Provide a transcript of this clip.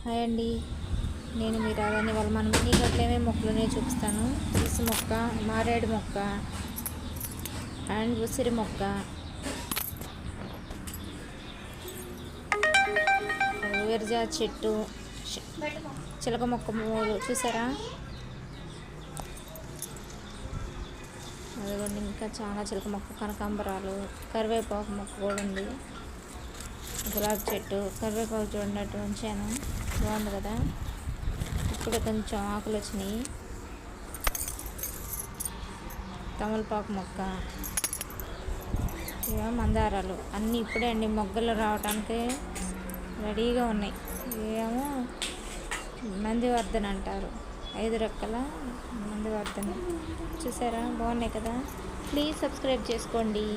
Hi అండి, నేను మీ రాధాని. వాళ్ళ మన మినీ గట్ల ఏమేమి మొక్కలునే చూపిస్తాను. తులసి మొక్క, మారేడు మొక్క అండ్ ఉసిరి మొక్క, విరజా చెట్టు, చిలక మొక్క మూడు చూసారా. అదిగోండి, ఇంకా చాలా చిలక మొక్క, కనకాంబరాలు, కరివేపాకు మొక్క కూడా ఉంది. గులాబీ చెట్టు, కరివేపాకు చూడండి అటు ఉంచాను, బాగుంది కదా. ఇప్పుడు కొంచెం ఆకులు వచ్చినాయి. తమలపాకు మొక్క, ఇవే మందారాలు అన్నీ ఇప్పుడే అండి మొగ్గలు రావడానికి రెడీగా ఉన్నాయి. ఇవేమో నందివర్ధన అంటారు, 5 రెక్కల నందివర్ధన. చూసారా, బాగున్నాయి కదా. ప్లీజ్ సబ్స్క్రైబ్ చేసుకోండి.